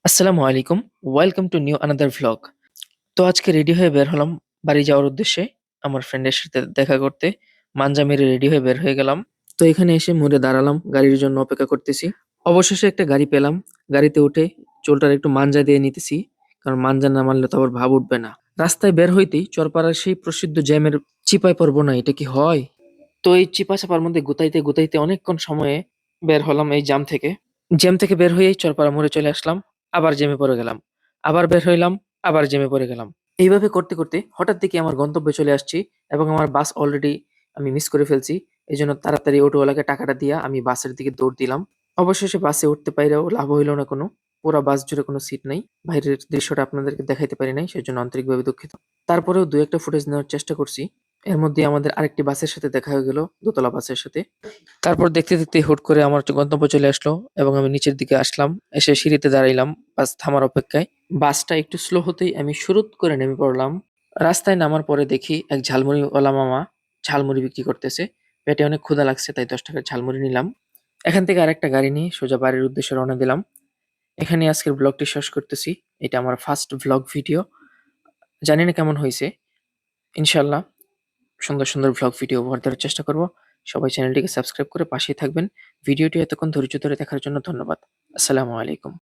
আসসালামু আলাইকুম। Welcome to new another vlog. তো আজকে রেডি হয়ে বের হলাম বাড়ি যাওয়ার উদ্দেশ্যে আমার ফ্রেন্ডের সাথে দেখা করতে। মাঞ্জা মেরে রেডি হয়ে বের হয়ে গেলাম। তো এখানে এসে মোড়ে দাঁড়ালাম, গাড়ির জন্য অপেক্ষা করতেছি। অবশেষে একটা গাড়ি পেলাম। গাড়িতে উঠে চুলটার একটু মাঞ্জা দিয়ে নিতেছি। কারণ মাঞ্জা না মারলে তো আবার ভাব উঠবে না। রাস্তায় বের হইতেই চরপাড়ার সেই প্রসিদ্ধ জ্যামের চিপায় পড়বো না, এটা কি হয়? তো এই চিপা-চাপার মধ্যে গুতাইতে, গুতাইতে অনেকক্ষণ সময়ে বের হলাম এই জ্যাম থেকে। জ্যাম থেকে বের হয়েই চরপাড়া মোড়ে চলে আসলাম। আবার জ্যামে পড়ে গেলাম। আবার বের হইলাম, আবার জ্যামে পড়ে গেলাম। এইভাবে করতে, করতে হঠাৎ দেখি আমার গন্তব্যে চলে আসছি এবং আমার বাস অলরেডি আমি মিস করে ফেলছি। এজন্য তাড়াতাড়ি অটোওয়ালাকে টাকাটা দিয়া আমি বাসের দিকে দৌড় দিলাম। অবশেষে বাসে উঠতে পাইরাও লাভ হইল না কোনো। পুরা বাস জুড়ে কোনো সিট নাই। বাইরের দৃশ্যটা আপনাদেরকে দেখাইতে পারি নাই, সেজন্য আন্তরিকভাবে দুঃখিত। তারপরেও ২-১ টা ফুটেজ নেওয়ার চেষ্টা করছি। এর মধ্যে আমাদের আরেকটি বাসের সাথে দেখা হয়ে গেল, দোতলা বাসের সাথে। তারপর দেখতে, দেখতে হুট করে আমার গন্তব্য চলে আসলো এবং আমি নিচের দিকে আসলাম। এসে সিঁড়িতে দাঁড়াইলাম বাস থামার অপেক্ষায়। বাসটা একটু স্লো হতেই আমি শুরুৎ করে নেমে পড়লাম। রাস্তায় নামার পরে দেখি এক ঝালমুড়িওয়ালা মামা ঝালমুড়ি বিক্রি করতেছে। পেটে অনেক ক্ষুধা লাগছে তাই ৳১০ র ঝালমুড়ি নিলাম। এখান থেকে আরেকটা গাড়ি নিয়ে সোজা বাড়ির উদ্দেশ্যে রওনা দিলাম। এখানেই আজকের ব্লগটি শেষ করতেছি। এটা আমার ফার্স্ট ভ্লগ ভিডিও। জানি না কেমন হইছে। ইনশাআল্লাহ সুন্দর, সুন্দর ভ্লগ ভিডিও উপহার দেওয়ার চেষ্টা করব। সবাই চ্যানেলটিকে সাবস্ক্রাইব করে পাশেই থাকবেন। ভিডিওটি এতক্ষণ ধৈর্য ধরে দেখার জন্য ধন্যবাদ। আসসালামু আলাইকুম।